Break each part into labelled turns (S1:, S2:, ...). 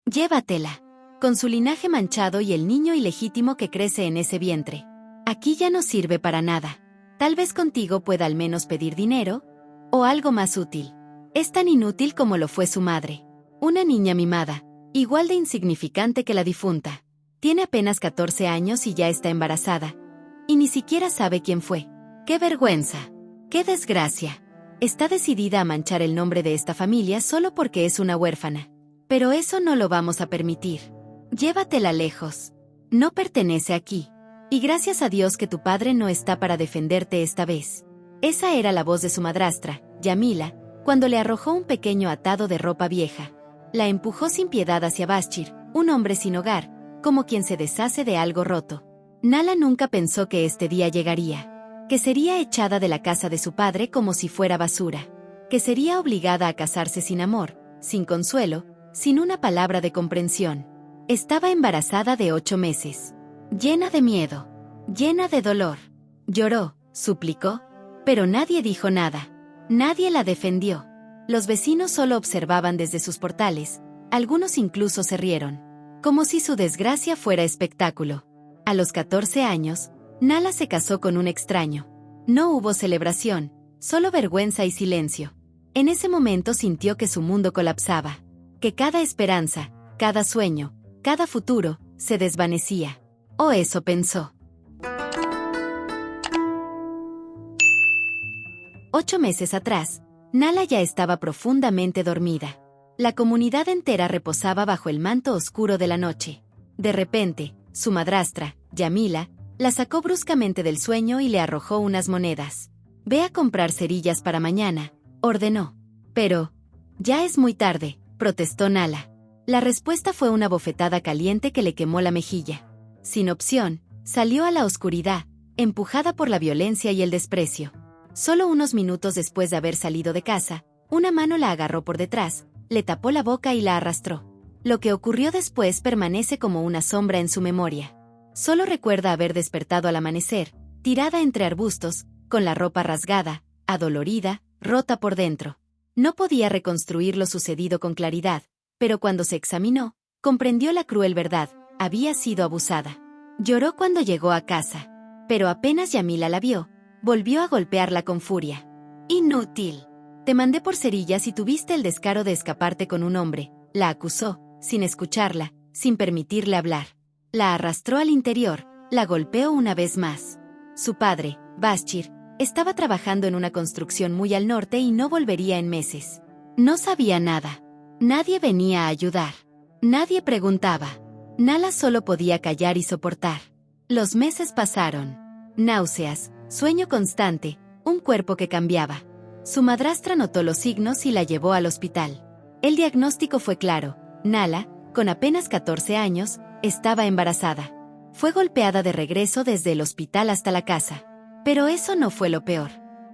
S1: Llévatela. Con su linaje manchado y el niño ilegítimo que crece en ese vientre. Aquí ya no sirve para nada. Tal vez contigo pueda al menos pedir dinero, o algo más útil. Es tan inútil como lo fue su madre. Una niña mimada, igual de insignificante que la difunta. Tiene apenas 14 años y ya está embarazada. Y ni siquiera sabe quién fue. ¡Qué vergüenza! ¡Qué desgracia! Está decidida a manchar el nombre de esta familia solo porque es una huérfana. Pero eso no lo vamos a permitir. Llévatela lejos. No pertenece aquí. Y gracias a Dios que tu padre no está para defenderte esta vez. Esa era la voz de su madrastra, Yamila, cuando le arrojó un pequeño atado de ropa vieja. La empujó sin piedad hacia Bashir, un hombre sin hogar, como quien se deshace de algo roto. Nala nunca pensó que este día llegaría. Que sería echada de la casa de su padre como si fuera basura. Que sería obligada a casarse sin amor, sin consuelo, sin una palabra de comprensión. Estaba embarazada de 8 meses. Llena de miedo. Llena de dolor. Lloró, suplicó, pero nadie dijo nada. Nadie la defendió. Los vecinos solo observaban desde sus portales, algunos incluso se rieron. Como si su desgracia fuera espectáculo. A los 14 años, Nala se casó con un extraño. No hubo celebración, solo vergüenza y silencio. En ese momento sintió que su mundo colapsaba. Que cada esperanza, cada sueño, cada futuro, se desvanecía. O eso pensó. 8 meses atrás, Nala ya estaba profundamente dormida. La comunidad entera reposaba bajo el manto oscuro de la noche. De repente, su madrastra, Yamila, la sacó bruscamente del sueño y le arrojó unas monedas. «Ve a comprar cerillas para mañana», ordenó. «Pero, ya es muy tarde», protestó Nala. La respuesta fue una bofetada caliente que le quemó la mejilla. Sin opción, salió a la oscuridad, empujada por la violencia y el desprecio. Solo unos minutos después de haber salido de casa, una mano la agarró por detrás, le tapó la boca y la arrastró. Lo que ocurrió después permanece como una sombra en su memoria. Solo recuerda haber despertado al amanecer, tirada entre arbustos, con la ropa rasgada, adolorida, rota por dentro. No podía reconstruir lo sucedido con claridad, pero cuando se examinó, comprendió la cruel verdad: había sido abusada. Lloró cuando llegó a casa, pero apenas Yamila la vio, volvió a golpearla con furia. «Inútil. Te mandé por cerillas y tuviste el descaro de escaparte con un hombre», la acusó, sin escucharla, sin permitirle hablar. La arrastró al interior, la golpeó una vez más. Su padre, Bashir, estaba trabajando en una construcción muy al norte y no volvería en meses. No sabía nada. Nadie venía a ayudar. Nadie preguntaba. Nala solo podía callar y soportar. Los meses pasaron. Náuseas, sueño constante, un cuerpo que cambiaba. Su madrastra notó los signos y la llevó al hospital. El diagnóstico fue claro: Nala, con apenas 14 años, estaba embarazada. Fue golpeada de regreso desde el hospital hasta la casa. Pero eso no fue lo peor.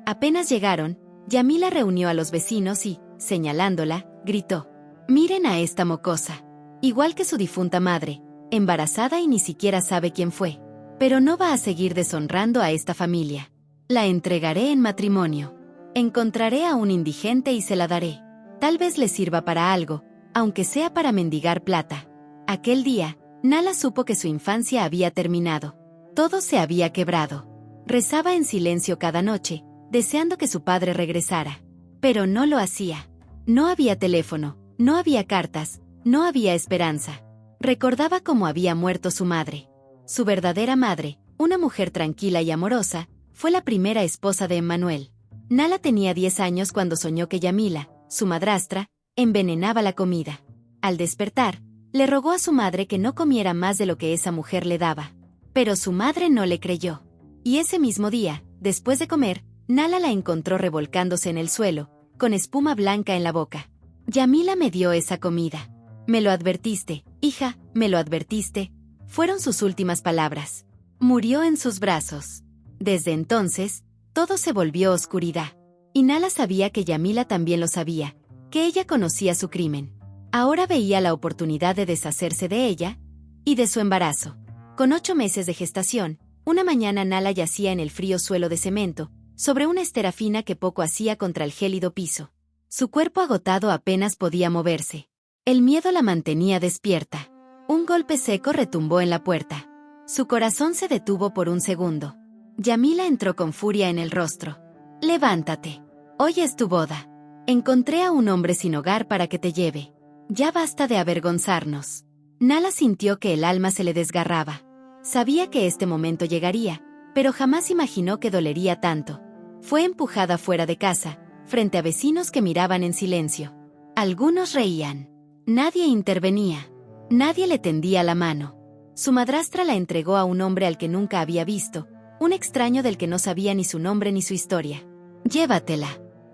S1: Apenas llegaron, Yamila reunió a los vecinos y, señalándola, gritó: «Miren a esta mocosa. Igual que su difunta madre, embarazada y ni siquiera sabe quién fue. Pero no va a seguir deshonrando a esta familia. La entregaré en matrimonio. Encontraré a un indigente y se la daré. Tal vez le sirva para algo, aunque sea para mendigar plata». Aquel día, Nala supo que su infancia había terminado. Todo se había quebrado. Rezaba en silencio cada noche, deseando que su padre regresara. Pero no lo hacía. No había teléfono, no había cartas, no había esperanza. Recordaba cómo había muerto su madre. Su verdadera madre, una mujer tranquila y amorosa, fue la primera esposa de Emmanuel. Nala tenía 10 años cuando soñó que Yamila, su madrastra, envenenaba la comida. Al despertar, le rogó a su madre que no comiera más de lo que esa mujer le daba. Pero su madre no le creyó. Y ese mismo día, después de comer, Nala la encontró revolcándose en el suelo, con espuma blanca en la boca. «Yamila me dio esa comida. Me lo advertiste, hija, me lo advertiste», fueron sus últimas palabras. Murió en sus brazos. Desde entonces, todo se volvió oscuridad. Y Nala sabía que Yamila también lo sabía, que ella conocía su crimen. Ahora veía la oportunidad de deshacerse de ella y de su embarazo. Con 8 meses de gestación, una mañana Nala yacía en el frío suelo de cemento, sobre una estera fina que poco hacía contra el gélido piso. Su cuerpo agotado apenas podía moverse. El miedo la mantenía despierta. Un golpe seco retumbó en la puerta. Su corazón se detuvo por un segundo. Yamila entró con furia en el rostro. «Levántate. Hoy es tu boda. Encontré a un hombre sin hogar para que te lleve. Ya basta de avergonzarnos». Nala sintió que el alma se le desgarraba. Sabía que este momento llegaría, pero jamás imaginó que dolería tanto. Fue empujada fuera de casa, frente a vecinos que miraban en silencio. Algunos reían. Nadie intervenía. Nadie le tendía la mano. Su madrastra la entregó a un hombre al que nunca había visto, un extraño del que no sabía ni su nombre ni su historia. «Llévatela.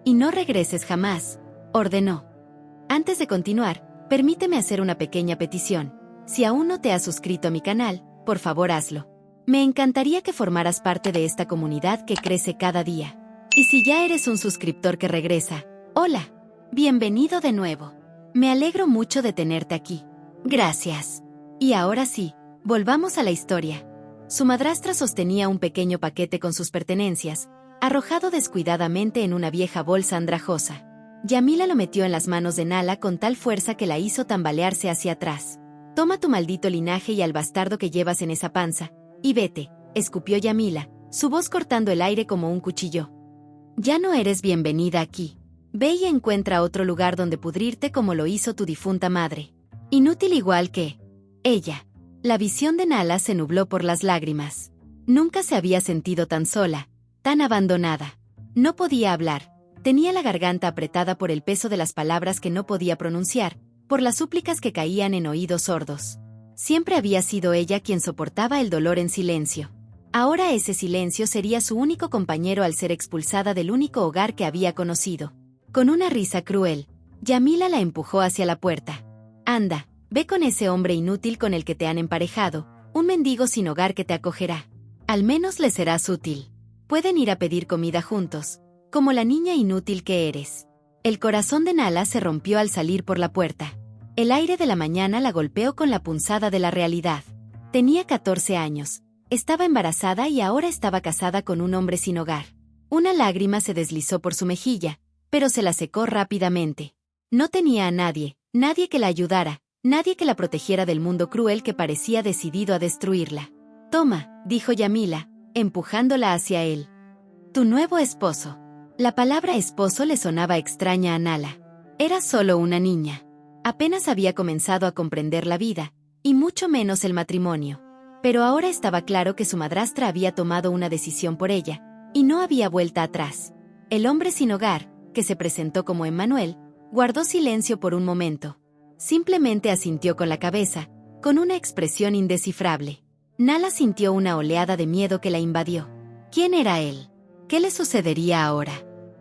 S1: Y no regreses jamás», ordenó. Antes de continuar, permíteme hacer una pequeña petición. Si aún no te has suscrito a mi canal, por favor hazlo. Me encantaría que formaras parte de esta comunidad que crece cada día. Y si ya eres un suscriptor que regresa, hola. Bienvenido de nuevo. Me alegro mucho de tenerte aquí. Gracias. Y ahora sí, volvamos a la historia. Su madrastra sostenía un pequeño paquete con sus pertenencias, arrojado descuidadamente en una vieja bolsa andrajosa. Yamila lo metió en las manos de Nala con tal fuerza que la hizo tambalearse hacia atrás. «Toma tu maldito linaje y al bastardo que llevas en esa panza, y vete», escupió Yamila, su voz cortando el aire como un cuchillo. «Ya no eres bienvenida aquí. Ve y encuentra otro lugar donde pudrirte como lo hizo tu difunta madre. Inútil igual que ella». La visión de Nala se nubló por las lágrimas. Nunca se había sentido tan sola, tan abandonada. No podía hablar. Tenía la garganta apretada por el peso de las palabras que no podía pronunciar, por las súplicas que caían en oídos sordos. Siempre había sido ella quien soportaba el dolor en silencio. Ahora ese silencio sería su único compañero al ser expulsada del único hogar que había conocido. Con una risa cruel, Yamila la empujó hacia la puerta. «Anda, ve con ese hombre inútil con el que te han emparejado, un mendigo sin hogar que te acogerá. Al menos le serás útil. Pueden ir a pedir comida juntos, como la niña inútil que eres». El corazón de Nala se rompió al salir por la puerta. El aire de la mañana la golpeó con la punzada de la realidad. Tenía 14 años, estaba embarazada y ahora estaba casada con un hombre sin hogar. Una lágrima se deslizó por su mejilla, pero se la secó rápidamente. No tenía a nadie, nadie que la ayudara, nadie que la protegiera del mundo cruel que parecía decidido a destruirla. «Toma», dijo Yamila, empujándola hacia él. «Tu nuevo esposo». La palabra esposo le sonaba extraña a Nala. Era solo una niña. Apenas había comenzado a comprender la vida, y mucho menos el matrimonio. Pero ahora estaba claro que su madrastra había tomado una decisión por ella, y no había vuelta atrás. El hombre sin hogar, que se presentó como Emmanuel, guardó silencio por un momento. Simplemente asintió con la cabeza, con una expresión indescifrable. Nala sintió una oleada de miedo que la invadió. ¿Quién era él? ¿Qué le sucedería ahora?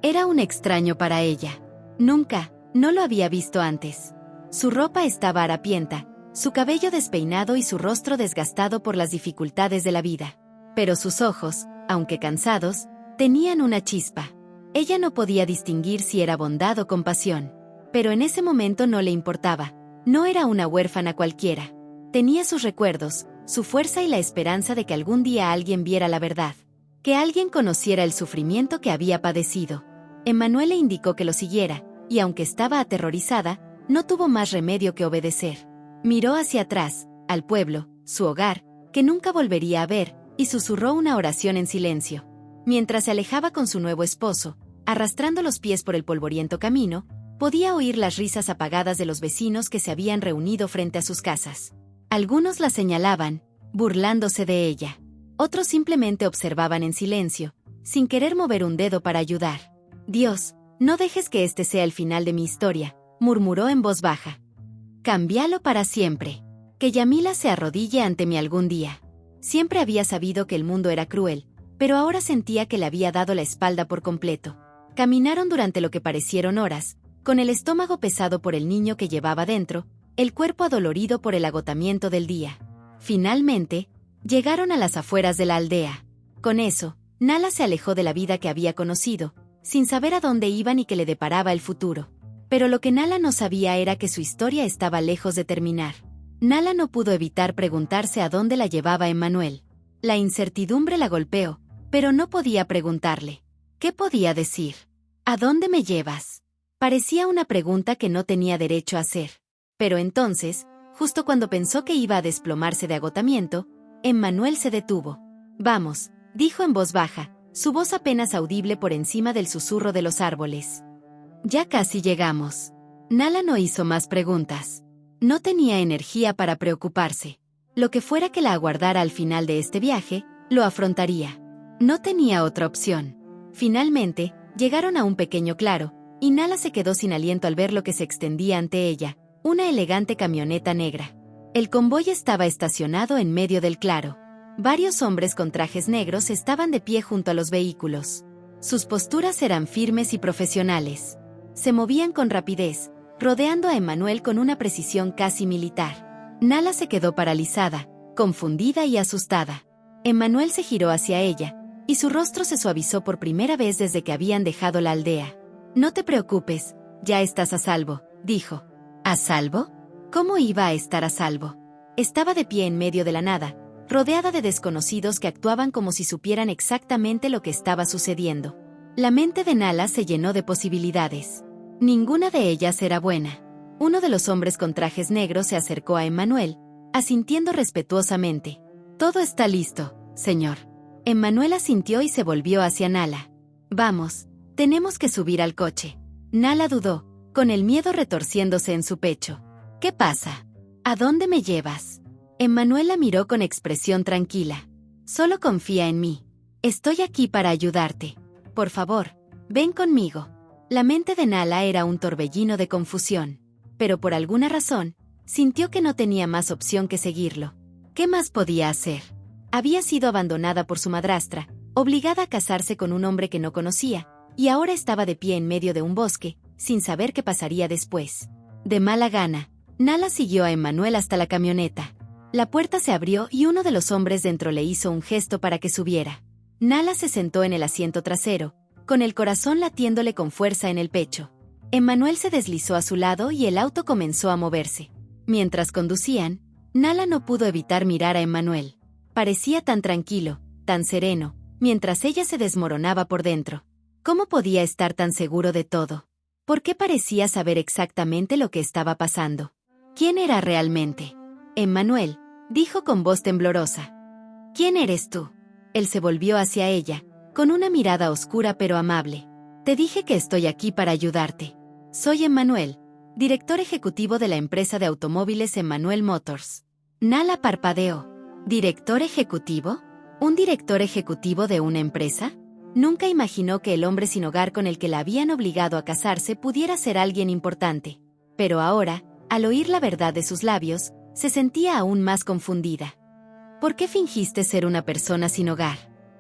S1: Era un extraño para ella. No lo había visto antes. Su ropa estaba harapienta, su cabello despeinado y su rostro desgastado por las dificultades de la vida. Pero sus ojos, aunque cansados, tenían una chispa. Ella no podía distinguir si era bondad o compasión. Pero en ese momento no le importaba. No era una huérfana cualquiera. Tenía sus recuerdos, su fuerza y la esperanza de que algún día alguien viera la verdad. Que alguien conociera el sufrimiento que había padecido. Emmanuel le indicó que lo siguiera, y aunque estaba aterrorizada, no tuvo más remedio que obedecer. Miró hacia atrás, al pueblo, su hogar, que nunca volvería a ver, y susurró una oración en silencio. Mientras se alejaba con su nuevo esposo, arrastrando los pies por el polvoriento camino, podía oír las risas apagadas de los vecinos que se habían reunido frente a sus casas. Algunos la señalaban, burlándose de ella. Otros simplemente observaban en silencio, sin querer mover un dedo para ayudar. «Dios, no dejes que este sea el final de mi historia», murmuró en voz baja. «Cámbialo para siempre. Que Yamila se arrodille ante mí algún día». Siempre había sabido que el mundo era cruel, pero ahora sentía que le había dado la espalda por completo. Caminaron durante lo que parecieron horas, con el estómago pesado por el niño que llevaba dentro, el cuerpo adolorido por el agotamiento del día. Finalmente, llegaron a las afueras de la aldea. Con eso, Nala se alejó de la vida que había conocido, sin saber a dónde iba ni qué le deparaba el futuro. Pero lo que Nala no sabía era que su historia estaba lejos de terminar. Nala no pudo evitar preguntarse a dónde la llevaba Emmanuel. La incertidumbre la golpeó, pero no podía preguntarle. ¿Qué podía decir? ¿A dónde me llevas? Parecía una pregunta que no tenía derecho a hacer. Pero entonces, justo cuando pensó que iba a desplomarse de agotamiento, Emmanuel se detuvo. «Vamos», dijo en voz baja, su voz apenas audible por encima del susurro de los árboles. «Ya casi llegamos». Nala no hizo más preguntas. No tenía energía para preocuparse. Lo que fuera que la aguardara al final de este viaje, lo afrontaría. No tenía otra opción. Finalmente, llegaron a un pequeño claro, y Nala se quedó sin aliento al ver lo que se extendía ante ella, una elegante camioneta negra. El convoy estaba estacionado en medio del claro. Varios hombres con trajes negros estaban de pie junto a los vehículos. Sus posturas eran firmes y profesionales. Se movían con rapidez, rodeando a Emmanuel con una precisión casi militar. Nala se quedó paralizada, confundida y asustada. Emmanuel se giró hacia ella, y su rostro se suavizó por primera vez desde que habían dejado la aldea. «No te preocupes, ya estás a salvo», dijo. ¿A salvo? ¿Cómo iba a estar a salvo? Estaba de pie en medio de la nada, rodeada de desconocidos que actuaban como si supieran exactamente lo que estaba sucediendo. La mente de Nala se llenó de posibilidades. Ninguna de ellas era buena. Uno de los hombres con trajes negros se acercó a Emmanuel, asintiendo respetuosamente. «Todo está listo, señor». Emmanuel asintió y se volvió hacia Nala. «Vamos, tenemos que subir al coche». Nala dudó, con el miedo retorciéndose en su pecho. «¿Qué pasa? ¿A dónde me llevas?» Emmanuel la miró con expresión tranquila. «Solo confía en mí. Estoy aquí para ayudarte. Por favor, ven conmigo». La mente de Nala era un torbellino de confusión. Pero por alguna razón, sintió que no tenía más opción que seguirlo. ¿Qué más podía hacer? Había sido abandonada por su madrastra, obligada a casarse con un hombre que no conocía, y ahora estaba de pie en medio de un bosque, sin saber qué pasaría después. De mala gana, Nala siguió a Emmanuel hasta la camioneta. La puerta se abrió y uno de los hombres dentro le hizo un gesto para que subiera. Nala se sentó en el asiento trasero, con el corazón latiéndole con fuerza en el pecho. Emmanuel se deslizó a su lado y el auto comenzó a moverse. Mientras conducían, Nala no pudo evitar mirar a Emmanuel. Parecía tan tranquilo, tan sereno, mientras ella se desmoronaba por dentro. ¿Cómo podía estar tan seguro de todo? ¿Por qué parecía saber exactamente lo que estaba pasando? ¿Quién era realmente? «Emmanuel», dijo con voz temblorosa. «¿Quién eres tú?» Él se volvió hacia ella, con una mirada oscura pero amable. «Te dije que estoy aquí para ayudarte. Soy Emmanuel, director ejecutivo de la empresa de automóviles Emmanuel Motors». Nala parpadeó. ¿Director ejecutivo? ¿Un director ejecutivo de una empresa? Nunca imaginó que el hombre sin hogar con el que la habían obligado a casarse pudiera ser alguien importante. Pero ahora, al oír la verdad de sus labios, se sentía aún más confundida. «¿Por qué fingiste ser una persona sin hogar?»,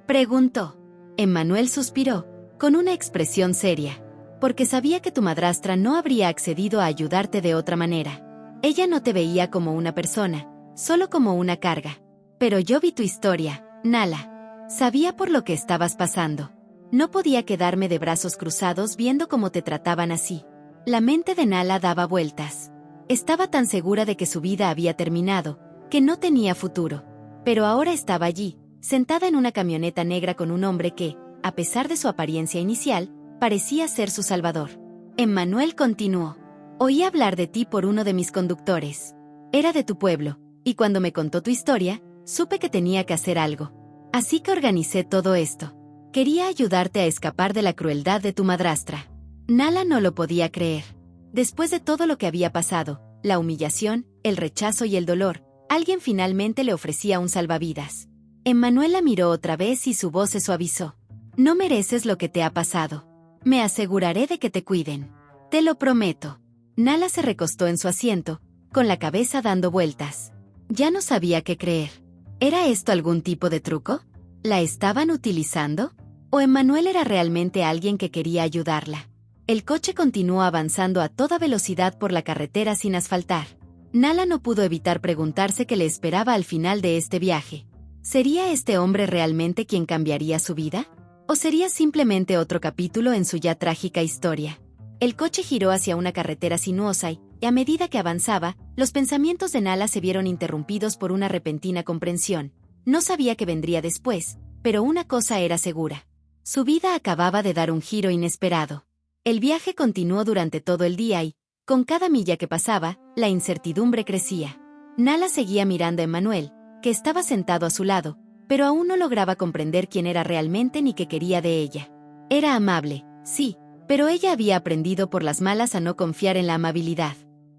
S1: preguntó. Emmanuel suspiró, con una expresión seria. «Porque sabía que tu madrastra no habría accedido a ayudarte de otra manera. Ella no te veía como una persona, solo como una carga. Pero yo vi tu historia, Nala. Sabía por lo que estabas pasando. No podía quedarme de brazos cruzados viendo cómo te trataban así». La mente de Nala daba vueltas. Estaba tan segura de que su vida había terminado, que no tenía futuro. Pero ahora estaba allí, sentada en una camioneta negra con un hombre que, a pesar de su apariencia inicial, parecía ser su salvador. Emmanuel continuó. «Oí hablar de ti por uno de mis conductores. Era de tu pueblo, y cuando me contó tu historia, supe que tenía que hacer algo. Así que organicé todo esto. Quería ayudarte a escapar de la crueldad de tu madrastra». Nala no lo podía creer. Después de todo lo que había pasado, la humillación, el rechazo y el dolor, alguien finalmente le ofrecía un salvavidas. Emmanuel la miró otra vez y su voz se suavizó. «No mereces lo que te ha pasado. Me aseguraré de que te cuiden. Te lo prometo». Nala se recostó en su asiento, con la cabeza dando vueltas. Ya no sabía qué creer. ¿Era esto algún tipo de truco? ¿La estaban utilizando? ¿O Emmanuel era realmente alguien que quería ayudarla? El coche continuó avanzando a toda velocidad por la carretera sin asfaltar. Nala no pudo evitar preguntarse qué le esperaba al final de este viaje. ¿Sería este hombre realmente quien cambiaría su vida? ¿O sería simplemente otro capítulo en su ya trágica historia? El coche giró hacia una carretera sinuosa y, a medida que avanzaba, los pensamientos de Nala se vieron interrumpidos por una repentina comprensión. No sabía qué vendría después, pero una cosa era segura. Su vida acababa de dar un giro inesperado. El viaje continuó durante todo el día y, con cada milla que pasaba, La incertidumbre crecía. Nala seguía mirando a Emmanuel, que estaba sentado a su lado, pero aún no lograba comprender quién era realmente ni qué quería de ella. Era amable, sí, pero ella había aprendido por las malas a no confiar en la amabilidad.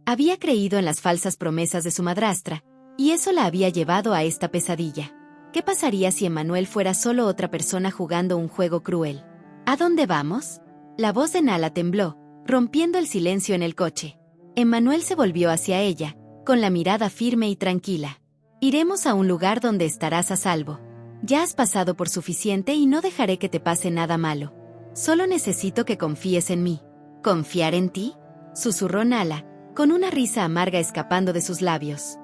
S1: Había creído en las falsas promesas de su madrastra, y eso la había llevado a esta pesadilla. ¿Qué pasaría si Emmanuel fuera solo otra persona jugando un juego cruel? ¿A dónde vamos? La voz de Nala tembló, rompiendo el silencio en el coche. Emmanuel se volvió hacia ella, con la mirada firme y tranquila. Iremos a un lugar donde estarás a salvo. Ya has pasado por suficiente y no dejaré que te pase nada malo. Solo necesito que confíes en mí. ¿Confiar en ti?, susurró Nala, con una risa amarga escapando de sus labios.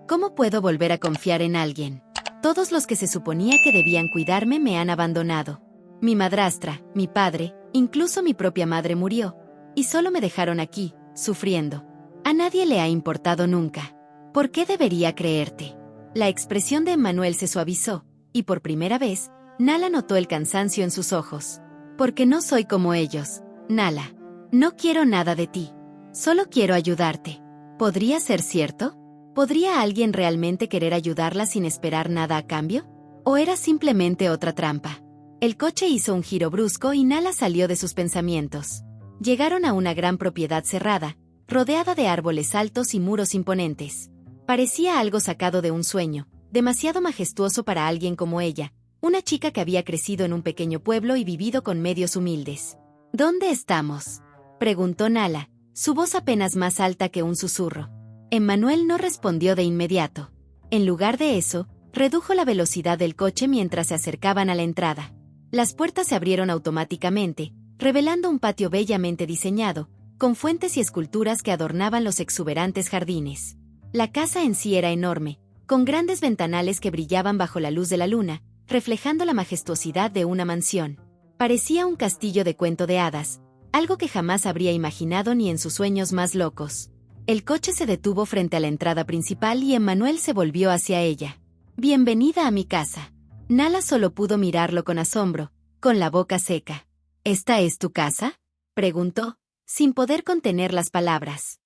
S1: ¿Cómo puedo volver a confiar en alguien? Todos los que se suponía que debían cuidarme me han abandonado. Mi madrastra, mi padre, incluso mi propia madre murió. Y solo me dejaron aquí, sufriendo. A nadie le ha importado nunca. ¿Por qué debería creerte? La expresión de Emmanuel se suavizó, y por primera vez, Nala notó el cansancio en sus ojos. Porque no soy como ellos, Nala. No quiero nada de ti. Solo quiero ayudarte. ¿Podría ser cierto? ¿Podría alguien realmente querer ayudarla sin esperar nada a cambio? ¿O era simplemente otra trampa? El coche hizo un giro brusco y Nala salió de sus pensamientos. Llegaron a una gran propiedad cerrada, rodeada de árboles altos y muros imponentes. Parecía algo sacado de un sueño, demasiado majestuoso para alguien como ella, una chica que había crecido en un pequeño pueblo y vivido con medios humildes. ¿Dónde estamos?, preguntó Nala, su voz apenas más alta que un susurro. Emmanuel no respondió de inmediato. En lugar de eso, redujo la velocidad del coche mientras se acercaban a la entrada. Las puertas se abrieron automáticamente, revelando un patio bellamente diseñado, con fuentes y esculturas que adornaban los exuberantes jardines. La casa en sí era enorme, con grandes ventanales que brillaban bajo la luz de la luna, reflejando la majestuosidad de una mansión. Parecía un castillo de cuento de hadas, algo que jamás habría imaginado ni en sus sueños más locos. El coche se detuvo frente a la entrada principal y Emmanuel se volvió hacia ella. «Bienvenida a mi casa». Nala solo pudo mirarlo con asombro, con la boca seca. «¿Esta es tu casa?», preguntó, sin poder contener las palabras.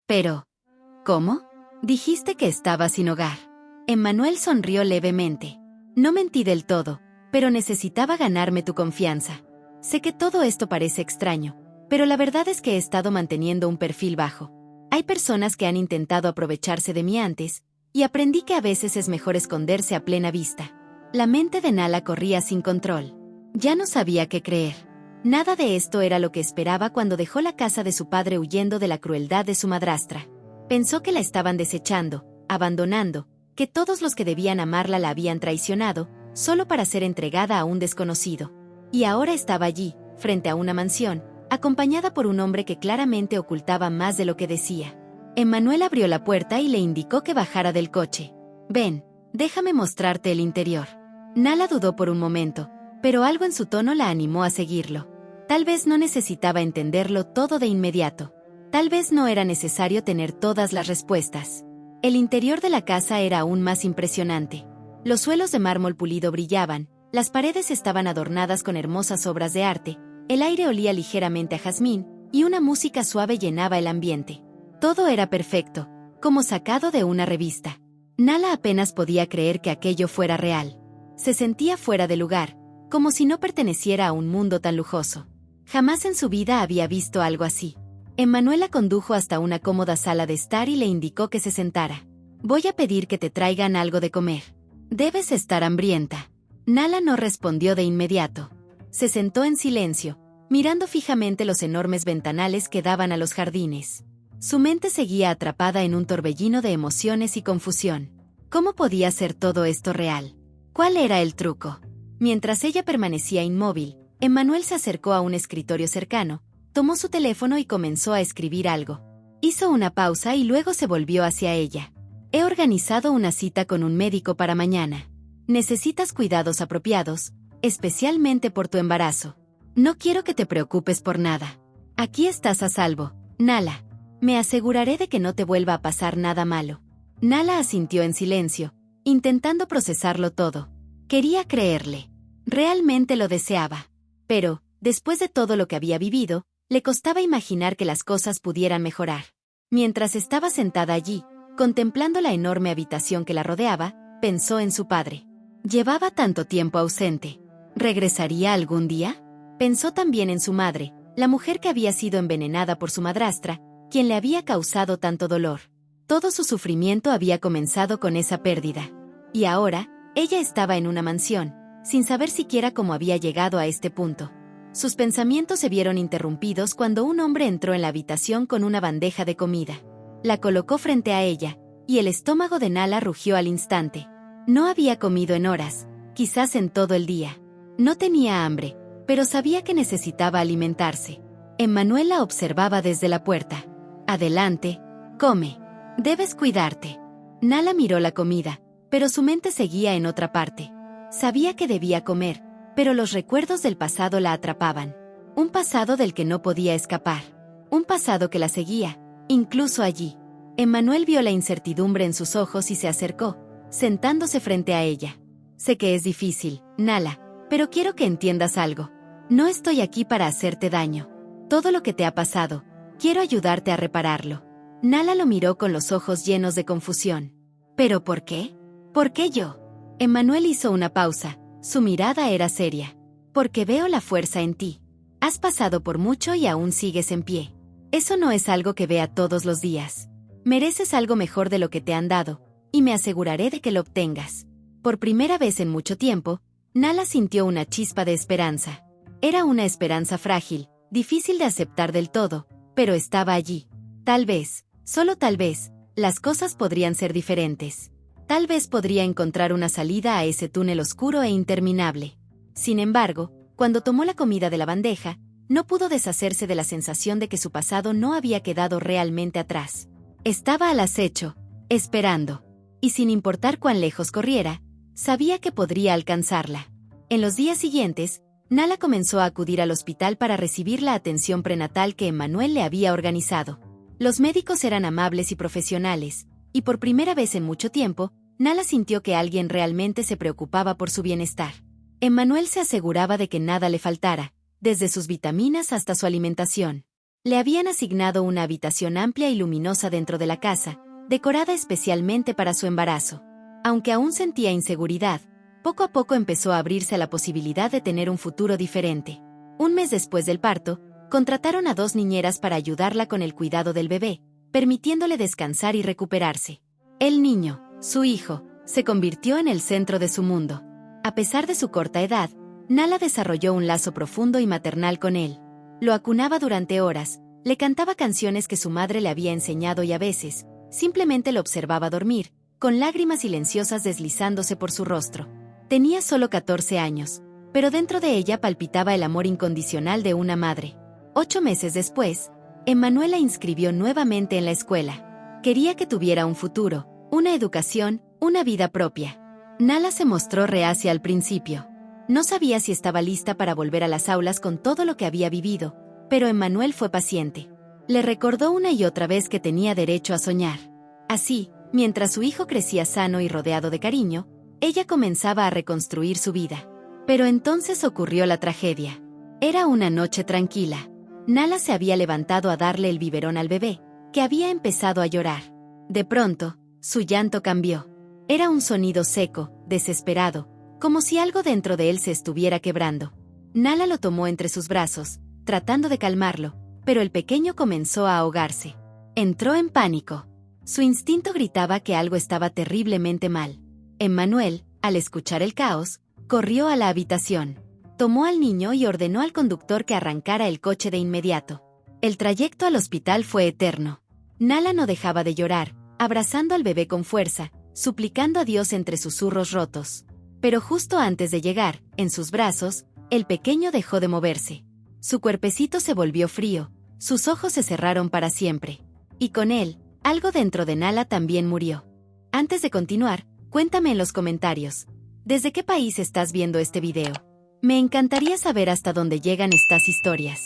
S1: «Pero, ¿cómo? Dijiste que estaba sin hogar». Emmanuel sonrió levemente. «No mentí del todo, pero necesitaba ganarme tu confianza. Sé que todo esto parece extraño, pero la verdad es que he estado manteniendo un perfil bajo. Hay personas que han intentado aprovecharse de mí antes, y aprendí que a veces es mejor esconderse a plena vista». La mente de Nala corría sin control. Ya no sabía qué creer. Nada de esto era lo que esperaba cuando dejó la casa de su padre huyendo de la crueldad de su madrastra. Pensó que la estaban desechando, abandonando, que todos los que debían amarla la habían traicionado, solo para ser entregada a un desconocido. Y ahora estaba allí, frente a una mansión, acompañada por un hombre que claramente ocultaba más de lo que decía. Emmanuel abrió la puerta y le indicó que bajara del coche. «Ven, déjame mostrarte el interior». Nala dudó por un momento, pero algo en su tono la animó a seguirlo. Tal vez no necesitaba entenderlo todo de inmediato. Tal vez no era necesario tener todas las respuestas. El interior de la casa era aún más impresionante. Los suelos de mármol pulido brillaban, las paredes estaban adornadas con hermosas obras de arte, el aire olía ligeramente a jazmín, y una música suave llenaba el ambiente. Todo era perfecto, como sacado de una revista. Nala apenas podía creer que aquello fuera real. Se sentía fuera de lugar, como si no perteneciera a un mundo tan lujoso. Jamás en su vida había visto algo así. Emmanuel la condujo hasta una cómoda sala de estar y le indicó que se sentara. «Voy a pedir que te traigan algo de comer. Debes estar hambrienta». Nala no respondió de inmediato. Se sentó en silencio, mirando fijamente los enormes ventanales que daban a los jardines. Su mente seguía atrapada en un torbellino de emociones y confusión. ¿Cómo podía ser todo esto real? ¿Cuál era el truco? Mientras ella permanecía inmóvil, Emmanuel se acercó a un escritorio cercano, tomó su teléfono y comenzó a escribir algo. Hizo una pausa y luego se volvió hacia ella. «He organizado una cita con un médico para mañana. Necesitas cuidados apropiados, especialmente por tu embarazo. No quiero que te preocupes por nada. Aquí estás a salvo, Nala. Me aseguraré de que no te vuelva a pasar nada malo». Nala asintió en silencio, intentando procesarlo todo. Quería creerle. Realmente lo deseaba. Pero, después de todo lo que había vivido, le costaba imaginar que las cosas pudieran mejorar. Mientras estaba sentada allí, contemplando la enorme habitación que la rodeaba, pensó en su padre. Llevaba tanto tiempo ausente. ¿Regresaría algún día? Pensó también en su madre, la mujer que había sido envenenada por su madrastra, quien le había causado tanto dolor. Todo su sufrimiento había comenzado con esa pérdida. Y ahora, ella estaba en una mansión, sin saber siquiera cómo había llegado a este punto. Sus pensamientos se vieron interrumpidos cuando un hombre entró en la habitación con una bandeja de comida. La colocó frente a ella, y el estómago de Nala rugió al instante. No había comido en horas, quizás en todo el día. No tenía hambre, pero sabía que necesitaba alimentarse. Emmanuel la observaba desde la puerta. Adelante, come. Debes cuidarte. Nala miró la comida, pero su mente seguía en otra parte. Sabía que debía comer, pero los recuerdos del pasado la atrapaban. Un pasado del que no podía escapar. Un pasado que la seguía, incluso allí. Emmanuel vio la incertidumbre en sus ojos y se acercó, sentándose frente a ella. Sé que es difícil, Nala, pero quiero que entiendas algo. No estoy aquí para hacerte daño. Todo lo que te ha pasado, quiero ayudarte a repararlo. Nala lo miró con los ojos llenos de confusión. ¿Pero por qué? ¿Por qué yo? Emmanuel hizo una pausa, su mirada era seria. Porque veo la fuerza en ti. Has pasado por mucho y aún sigues en pie. Eso no es algo que vea todos los días. Mereces algo mejor de lo que te han dado, y me aseguraré de que lo obtengas. Por primera vez en mucho tiempo, Nala sintió una chispa de esperanza. Era una esperanza frágil, difícil de aceptar del todo, pero estaba allí. Tal vez, solo tal vez, las cosas podrían ser diferentes. Tal vez podría encontrar una salida a ese túnel oscuro e interminable. Sin embargo, cuando tomó la comida de la bandeja, no pudo deshacerse de la sensación de que su pasado no había quedado realmente atrás. Estaba al acecho, esperando. Y sin importar cuán lejos corriera, sabía que podría alcanzarla. En los días siguientes, Nala comenzó a acudir al hospital para recibir la atención prenatal que Emmanuel le había organizado. Los médicos eran amables y profesionales, y por primera vez en mucho tiempo, Nala sintió que alguien realmente se preocupaba por su bienestar. Emmanuel se aseguraba de que nada le faltara, desde sus vitaminas hasta su alimentación. Le habían asignado una habitación amplia y luminosa dentro de la casa, decorada especialmente para su embarazo. Aunque aún sentía inseguridad, poco a poco empezó a abrirse a la posibilidad de tener un futuro diferente. Un mes después del parto, contrataron a 2 niñeras para ayudarla con el cuidado del bebé, permitiéndole descansar y recuperarse. El niño, su hijo, se convirtió en el centro de su mundo. A pesar de su corta edad, Nala desarrolló un lazo profundo y maternal con él. Lo acunaba durante horas, le cantaba canciones que su madre le había enseñado y a veces, simplemente lo observaba dormir, con lágrimas silenciosas deslizándose por su rostro. Tenía solo 14 años, pero dentro de ella palpitaba el amor incondicional de una madre. 8 meses después, Emmanuel la inscribió nuevamente en la escuela. Quería que tuviera un futuro, una educación, una vida propia. Nala se mostró reacia al principio. No sabía si estaba lista para volver a las aulas con todo lo que había vivido, pero Emmanuel fue paciente. Le recordó una y otra vez que tenía derecho a soñar. Así, mientras su hijo crecía sano y rodeado de cariño, ella comenzaba a reconstruir su vida. Pero entonces ocurrió la tragedia. Era una noche tranquila. Nala se había levantado a darle el biberón al bebé, que había empezado a llorar. De pronto, su llanto cambió. Era un sonido seco, desesperado, como si algo dentro de él se estuviera quebrando. Nala lo tomó entre sus brazos, tratando de calmarlo, pero el pequeño comenzó a ahogarse. Entró en pánico. Su instinto gritaba que algo estaba terriblemente mal. Emmanuel, al escuchar el caos, corrió a la habitación. Tomó al niño y ordenó al conductor que arrancara el coche de inmediato. El trayecto al hospital fue eterno. Nala no dejaba de llorar, abrazando al bebé con fuerza, suplicando a Dios entre susurros rotos. Pero justo antes de llegar, en sus brazos, el pequeño dejó de moverse. Su cuerpecito se volvió frío, sus ojos se cerraron para siempre. Y con él, algo dentro de Nala también murió. Antes de continuar, cuéntame en los comentarios, ¿desde qué país estás viendo este video? Me encantaría saber hasta dónde llegan estas historias.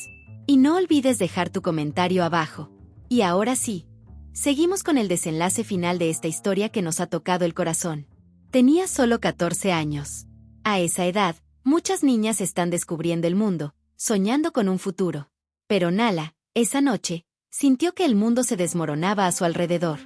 S1: Y no olvides dejar tu comentario abajo. Y ahora sí, seguimos con el desenlace final de esta historia que nos ha tocado el corazón. Tenía solo 14 años. A esa edad, muchas niñas están descubriendo el mundo, soñando con un futuro. Pero Nala, esa noche, Sintió que el mundo se desmoronaba a su alrededor.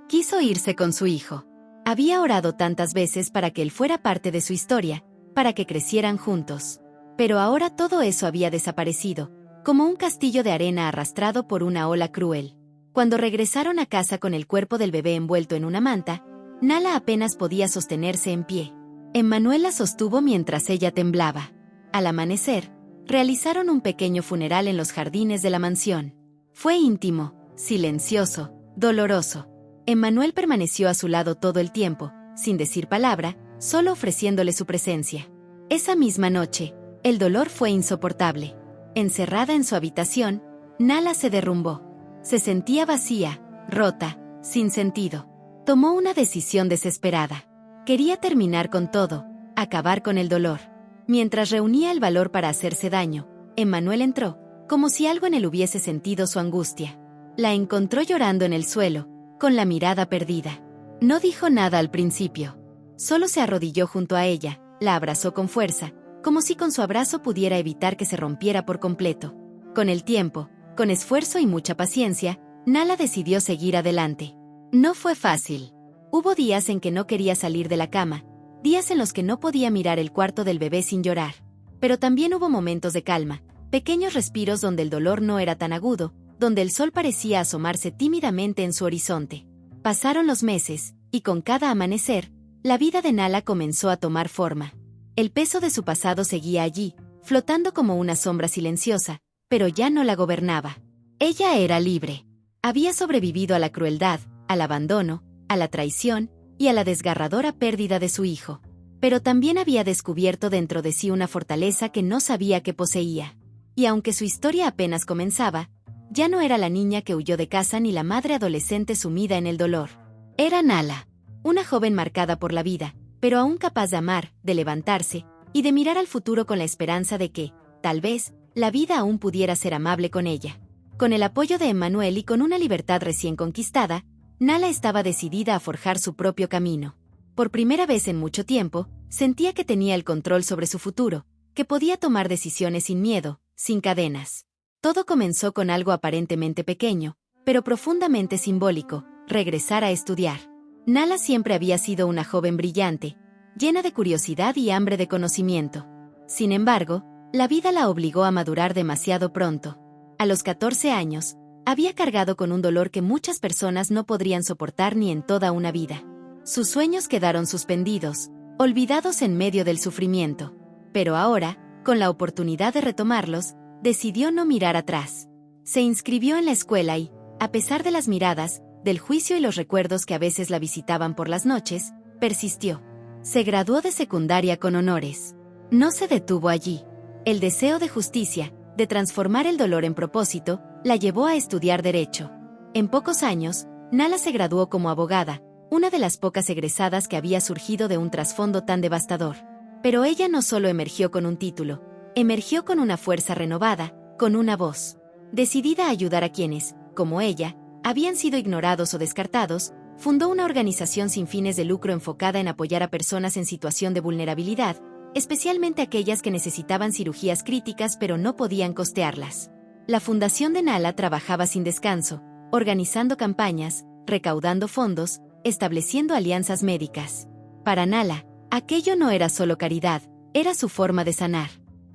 S1: Quiso irse con su hijo. Había orado tantas veces para que él fuera parte de su historia, para que crecieran juntos. Pero ahora todo eso había desaparecido, como un castillo de arena arrastrado por una ola cruel. Cuando regresaron a casa con el cuerpo del bebé envuelto en una manta, Nala apenas podía sostenerse en pie. Emmanuel la sostuvo mientras ella temblaba. Al amanecer, realizaron un pequeño funeral en los jardines de la mansión. Fue íntimo, silencioso, doloroso. Emmanuel permaneció a su lado todo el tiempo, sin decir palabra, solo ofreciéndole su presencia. Esa misma noche, el dolor fue insoportable. Encerrada en su habitación, Nala se derrumbó. Se sentía vacía, rota, sin sentido. Tomó una decisión desesperada. Quería terminar con todo, acabar con el dolor. Mientras reunía el valor para hacerse daño, Emmanuel entró, como si algo en él hubiese sentido su angustia. La encontró llorando en el suelo, con la mirada perdida. No dijo nada al principio. Solo se arrodilló junto a ella, la abrazó con fuerza, como si con su abrazo pudiera evitar que se rompiera por completo. Con el tiempo, con esfuerzo y mucha paciencia, Nala decidió seguir adelante. No fue fácil. Hubo días en que no quería salir de la cama, días en los que no podía mirar el cuarto del bebé sin llorar. Pero también hubo momentos de calma, pequeños respiros donde el dolor no era tan agudo, donde el sol parecía asomarse tímidamente en su horizonte. Pasaron los meses, y con cada amanecer, la vida de Nala comenzó a tomar forma. El peso de su pasado seguía allí, flotando como una sombra silenciosa, pero ya no la gobernaba. Ella era libre. Había sobrevivido a la crueldad, al abandono, a la traición y a la desgarradora pérdida de su hijo. Pero también había descubierto dentro de sí una fortaleza que no sabía que poseía. Y aunque su historia apenas comenzaba, ya no era la niña que huyó de casa ni la madre adolescente sumida en el dolor. Era Nala, una joven marcada por la vida, pero aún capaz de amar, de levantarse, y de mirar al futuro con la esperanza de que, tal vez, la vida aún pudiera ser amable con ella. Con el apoyo de Emmanuel y con una libertad recién conquistada, Nala estaba decidida a forjar su propio camino. Por primera vez en mucho tiempo, sentía que tenía el control sobre su futuro, que podía tomar decisiones sin miedo, sin cadenas. Todo comenzó con algo aparentemente pequeño, pero profundamente simbólico: regresar a estudiar. Nala siempre había sido una joven brillante, llena de curiosidad y hambre de conocimiento. Sin embargo, la vida la obligó a madurar demasiado pronto. A los 14 años, había cargado con un dolor que muchas personas no podrían soportar ni en toda una vida. Sus sueños quedaron suspendidos, olvidados en medio del sufrimiento. Pero ahora, con la oportunidad de retomarlos, decidió no mirar atrás. Se inscribió en la escuela y, a pesar de las miradas, del juicio y los recuerdos que a veces la visitaban por las noches, persistió. Se graduó de secundaria con honores. No se detuvo allí. El deseo de justicia, de transformar el dolor en propósito, la llevó a estudiar Derecho. En pocos años, Nala se graduó como abogada, una de las pocas egresadas que había surgido de un trasfondo tan devastador. Pero ella no solo emergió con un título, emergió con una fuerza renovada, con una voz. Decidida a ayudar a quienes, como ella, habían sido ignorados o descartados, fundó una organización sin fines de lucro enfocada en apoyar a personas en situación de vulnerabilidad, especialmente aquellas que necesitaban cirugías críticas pero no podían costearlas. La Fundación de Nala trabajaba sin descanso, organizando campañas, recaudando fondos, estableciendo alianzas médicas. Para Nala, aquello no era solo caridad, era su forma de sanar,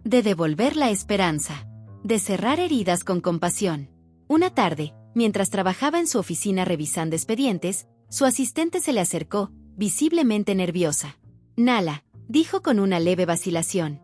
S1: de devolver la esperanza, de cerrar heridas con compasión. Una tarde, mientras trabajaba en su oficina revisando expedientes, su asistente se le acercó, visiblemente nerviosa. «Nala», dijo con una leve vacilación.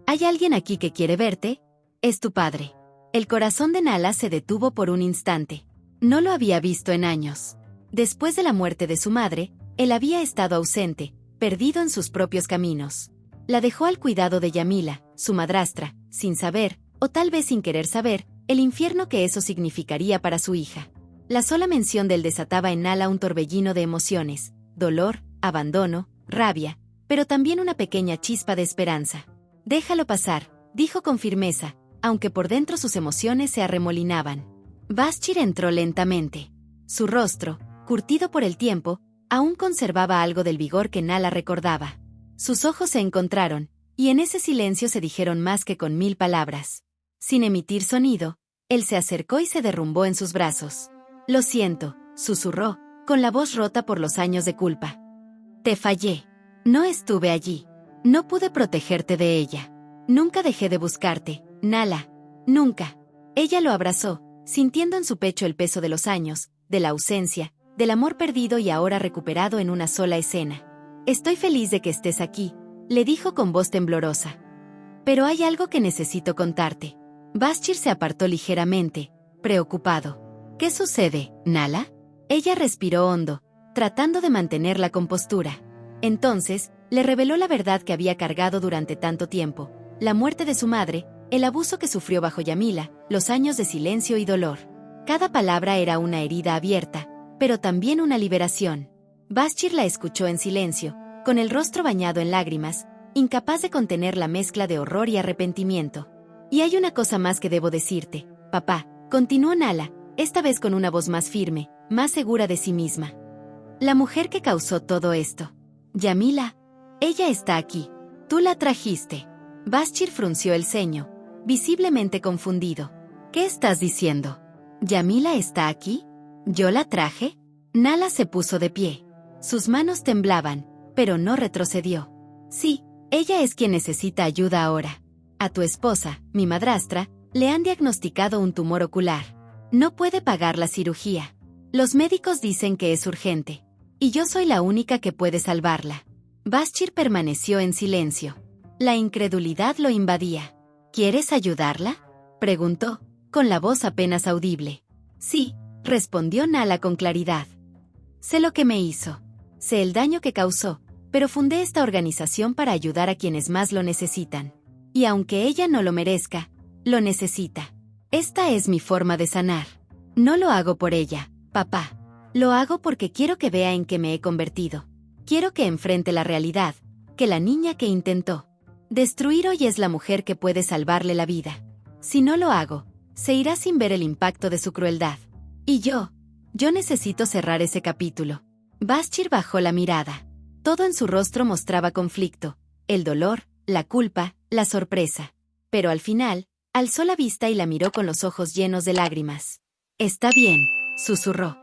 S1: «¿Hay alguien aquí que quiere verte? Es tu padre». El corazón de Nala se detuvo por un instante. No lo había visto en años. Después de la muerte de su madre, él había estado ausente, perdido en sus propios caminos. La dejó al cuidado de Yamila, su madrastra, sin saber, o tal vez sin querer saber, el infierno que eso significaría para su hija. La sola mención de él desataba en Nala un torbellino de emociones: dolor, abandono, rabia, pero también una pequeña chispa de esperanza. «Déjalo pasar», dijo con firmeza, aunque por dentro sus emociones se arremolinaban. Bashir entró lentamente. Su rostro, curtido por el tiempo, aún conservaba algo del vigor que Nala recordaba. Sus ojos se encontraron, y en ese silencio se dijeron más que con 1000 palabras. Sin emitir sonido, Él se acercó y se derrumbó en sus brazos. Lo siento, susurró, con la voz rota por los años de culpa. Te fallé. No estuve allí. No pude protegerte de ella. Nunca dejé de buscarte, Nala. Nunca. Ella lo abrazó, sintiendo en su pecho el peso de los años, de la ausencia, del amor perdido y ahora recuperado en una sola escena. Estoy feliz de que estés aquí, le dijo con voz temblorosa. Pero hay algo que necesito contarte. Bashir se apartó ligeramente, preocupado. ¿Qué sucede, Nala? Ella respiró hondo, tratando de mantener la compostura. Entonces, le reveló la verdad que había cargado durante tanto tiempo, la muerte de su madre, el abuso que sufrió bajo Yamila, los años de silencio y dolor. Cada palabra era una herida abierta, pero también una liberación. Bashir la escuchó en silencio, con el rostro bañado en lágrimas, incapaz de contener la mezcla de horror y arrepentimiento. Y hay una cosa más que debo decirte, papá, continuó Nala, esta vez con una voz más firme, más segura de sí misma. La mujer que causó todo esto. Yamila. Ella está aquí. Tú la trajiste. Bashir frunció el ceño, visiblemente confundido. ¿Qué estás diciendo? ¿Yamila está aquí? ¿Yo la traje? Nala se puso de pie. Sus manos temblaban, pero no retrocedió. Sí, ella es quien necesita ayuda ahora. A tu esposa, mi madrastra, le han diagnosticado un tumor ocular. No puede pagar la cirugía. Los médicos dicen que es urgente. Y yo soy la única que puede salvarla. Bashir permaneció en silencio. La incredulidad lo invadía. ¿Quieres ayudarla?, preguntó, con la voz apenas audible. Sí, respondió Nala con claridad. Sé lo que me hizo. Sé el daño que causó, pero fundé esta organización para ayudar a quienes más lo necesitan. Y aunque ella no lo merezca, lo necesita. Esta es mi forma de sanar. No lo hago por ella, papá. Lo hago porque quiero que vea en qué me he convertido. Quiero que enfrente la realidad, que la niña que intentó destruir hoy es la mujer que puede salvarle la vida. Si no lo hago, se irá sin ver el impacto de su crueldad. Y yo necesito cerrar ese capítulo. Bashir bajó la mirada. Todo en su rostro mostraba conflicto, el dolor, la culpa, la sorpresa. Pero al final, alzó la vista y la miró con los ojos llenos de lágrimas. Está bien, susurró.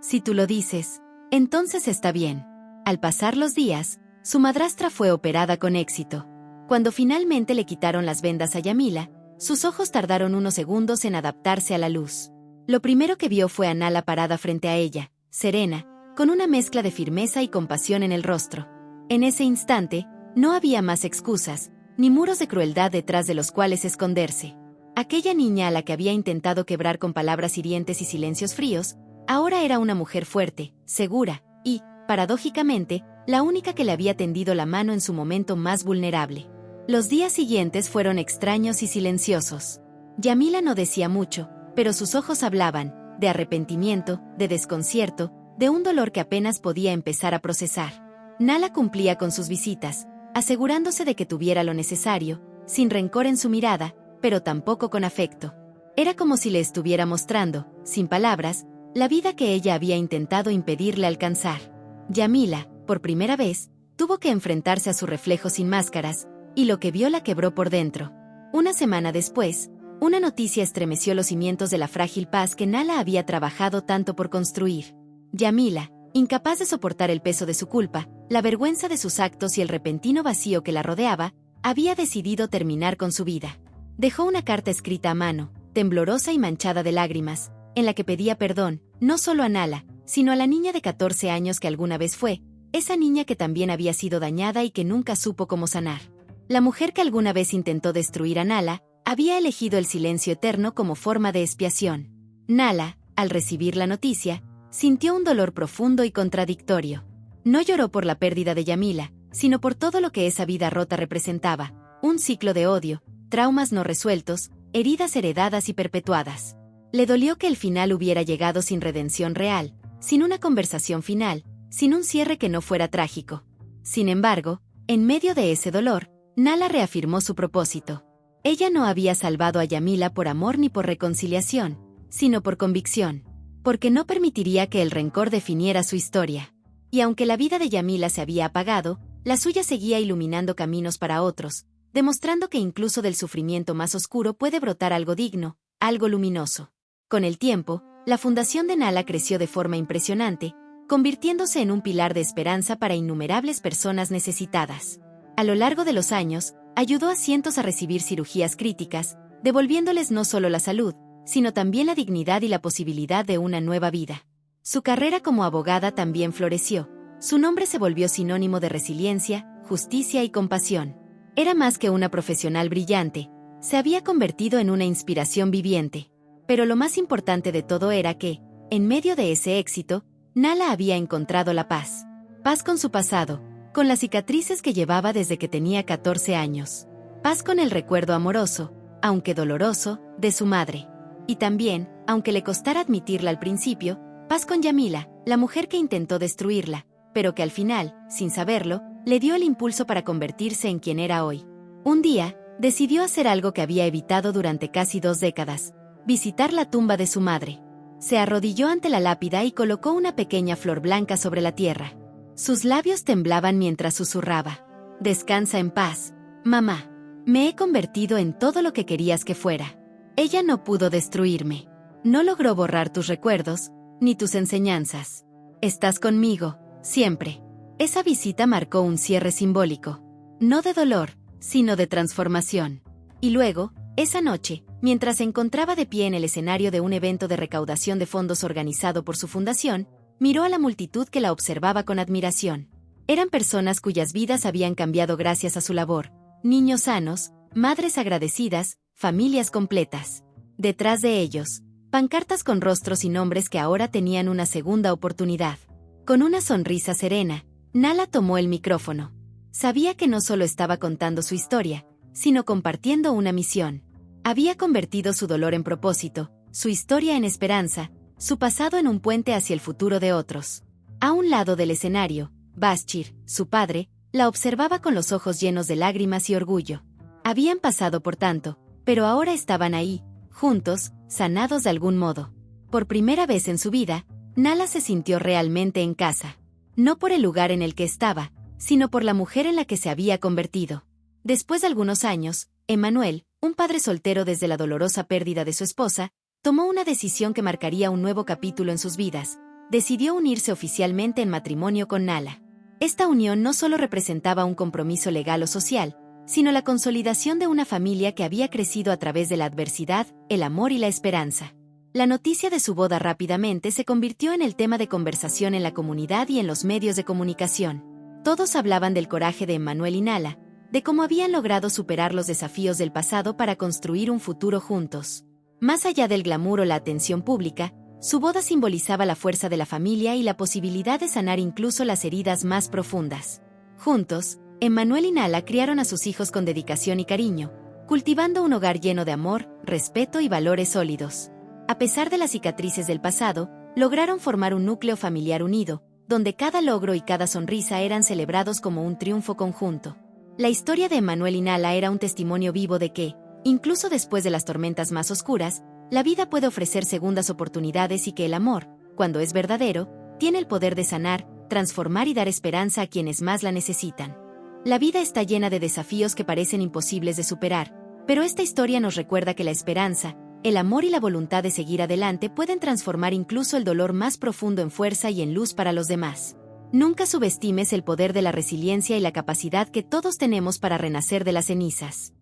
S1: Si tú lo dices, entonces está bien. Al pasar los días, su madrastra fue operada con éxito. Cuando finalmente le quitaron las vendas a Yamila, sus ojos tardaron unos segundos en adaptarse a la luz. Lo primero que vio fue a Nala parada frente a ella, serena, con una mezcla de firmeza y compasión en el rostro. En ese instante, no había más excusas, ni muros de crueldad detrás de los cuales esconderse. Aquella niña a la que había intentado quebrar con palabras hirientes y silencios fríos, ahora era una mujer fuerte, segura, y, paradójicamente, la única que le había tendido la mano en su momento más vulnerable. Los días siguientes fueron extraños y silenciosos. Yamila no decía mucho, pero sus ojos hablaban, de arrepentimiento, de desconcierto, de un dolor que apenas podía empezar a procesar. Nala cumplía con sus visitas, asegurándose de que tuviera lo necesario, sin rencor en su mirada, pero tampoco con afecto. Era como si le estuviera mostrando, sin palabras, la vida que ella había intentado impedirle alcanzar. Yamila, por primera vez, tuvo que enfrentarse a su reflejo sin máscaras, y lo que vio la quebró por dentro. Una semana después, una noticia estremeció los cimientos de la frágil paz que Nala había trabajado tanto por construir. Yamila, incapaz de soportar el peso de su culpa, la vergüenza de sus actos y el repentino vacío que la rodeaba, había decidido terminar con su vida. Dejó una carta escrita a mano, temblorosa y manchada de lágrimas, en la que pedía perdón, no solo a Nala, sino a la niña de 14 años que alguna vez fue, esa niña que también había sido dañada y que nunca supo cómo sanar. La mujer que alguna vez intentó destruir a Nala, había elegido el silencio eterno como forma de expiación. Nala, al recibir la noticia, sintió un dolor profundo y contradictorio. No lloró por la pérdida de Yamila, sino por todo lo que esa vida rota representaba, un ciclo de odio, traumas no resueltos, heridas heredadas y perpetuadas. Le dolió que el final hubiera llegado sin redención real, sin una conversación final, sin un cierre que no fuera trágico. Sin embargo, en medio de ese dolor, Nala reafirmó su propósito. Ella no había salvado a Yamila por amor ni por reconciliación, sino por convicción, porque no permitiría que el rencor definiera su historia. Y aunque la vida de Yamila se había apagado, la suya seguía iluminando caminos para otros, demostrando que incluso del sufrimiento más oscuro puede brotar algo digno, algo luminoso. Con el tiempo, la fundación de Nala creció de forma impresionante, convirtiéndose en un pilar de esperanza para innumerables personas necesitadas. A lo largo de los años, ayudó a cientos a recibir cirugías críticas, devolviéndoles no solo la salud, sino también la dignidad y la posibilidad de una nueva vida. Su carrera como abogada también floreció. Su nombre se volvió sinónimo de resiliencia, justicia y compasión. Era más que una profesional brillante, se había convertido en una inspiración viviente. Pero lo más importante de todo era que, en medio de ese éxito, Nala había encontrado la paz. Paz con su pasado, con las cicatrices que llevaba desde que tenía 14 años. Paz con el recuerdo amoroso, aunque doloroso, de su madre. Y también, aunque le costara admitirla al principio, paz con Yamila, la mujer que intentó destruirla, pero que al final, sin saberlo, le dio el impulso para convertirse en quien era hoy. Un día, decidió hacer algo que había evitado durante casi 2 décadas, visitar la tumba de su madre. Se arrodilló ante la lápida y colocó una pequeña flor blanca sobre la tierra. Sus labios temblaban mientras susurraba: «Descansa en paz, mamá. Me he convertido en todo lo que querías que fuera. Ella no pudo destruirme. No logró borrar tus recuerdos, ni tus enseñanzas. Estás conmigo, siempre». Esa visita marcó un cierre simbólico. No de dolor, sino de transformación. Y luego, esa noche, mientras se encontraba de pie en el escenario de un evento de recaudación de fondos organizado por su fundación, miró a la multitud que la observaba con admiración. Eran personas cuyas vidas habían cambiado gracias a su labor. Niños sanos, madres agradecidas, familias completas. Detrás de ellos, pancartas con rostros y nombres que ahora tenían una segunda oportunidad. Con una sonrisa serena, Nala tomó el micrófono. Sabía que no solo estaba contando su historia, sino compartiendo una misión. Había convertido su dolor en propósito, su historia en esperanza, su pasado en un puente hacia el futuro de otros. A un lado del escenario, Bashir, su padre, la observaba con los ojos llenos de lágrimas y orgullo. Habían pasado por tanto, pero ahora estaban ahí, juntos, sanados de algún modo. Por primera vez en su vida, Nala se sintió realmente en casa. No por el lugar en el que estaba, sino por la mujer en la que se había convertido. Después de algunos años, Emmanuel, un padre soltero desde la dolorosa pérdida de su esposa, tomó una decisión que marcaría un nuevo capítulo en sus vidas. Decidió unirse oficialmente en matrimonio con Nala. Esta unión no solo representaba un compromiso legal o social, sino la consolidación de una familia que había crecido a través de la adversidad, el amor y la esperanza. La noticia de su boda rápidamente se convirtió en el tema de conversación en la comunidad y en los medios de comunicación. Todos hablaban del coraje de Emmanuel y Nala, de cómo habían logrado superar los desafíos del pasado para construir un futuro juntos. Más allá del glamour o la atención pública, su boda simbolizaba la fuerza de la familia y la posibilidad de sanar incluso las heridas más profundas. Juntos, Emmanuel y Nala criaron a sus hijos con dedicación y cariño, cultivando un hogar lleno de amor, respeto y valores sólidos. A pesar de las cicatrices del pasado, lograron formar un núcleo familiar unido, donde cada logro y cada sonrisa eran celebrados como un triunfo conjunto. La historia de Emmanuel y Nala era un testimonio vivo de que, incluso después de las tormentas más oscuras, la vida puede ofrecer segundas oportunidades y que el amor, cuando es verdadero, tiene el poder de sanar, transformar y dar esperanza a quienes más la necesitan. La vida está llena de desafíos que parecen imposibles de superar, pero esta historia nos recuerda que la esperanza, el amor y la voluntad de seguir adelante pueden transformar incluso el dolor más profundo en fuerza y en luz para los demás. Nunca subestimes el poder de la resiliencia y la capacidad que todos tenemos para renacer de las cenizas.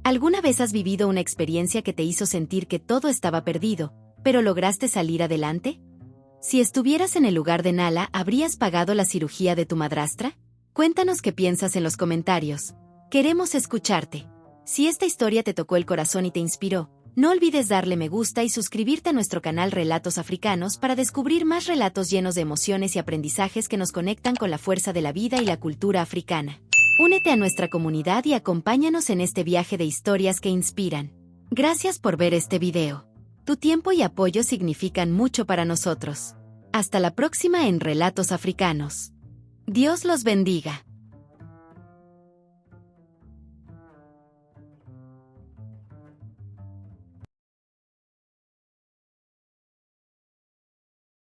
S1: ¿Alguna vez has vivido una experiencia que te hizo sentir que todo estaba perdido, pero lograste salir adelante? Si estuvieras en el lugar de Nala, ¿habrías pagado la cirugía de tu madrastra? Cuéntanos qué piensas en los comentarios. Queremos escucharte. Si esta historia te tocó el corazón y te inspiró, no olvides darle me gusta y suscribirte a nuestro canal Relatos Africanos para descubrir más relatos llenos de emociones y aprendizajes que nos conectan con la fuerza de la vida y la cultura africana. Únete a nuestra comunidad y acompáñanos en este viaje de historias que inspiran. Gracias por ver este video. Tu tiempo y apoyo significan mucho para nosotros. Hasta la próxima en Relatos Africanos. Dios los bendiga.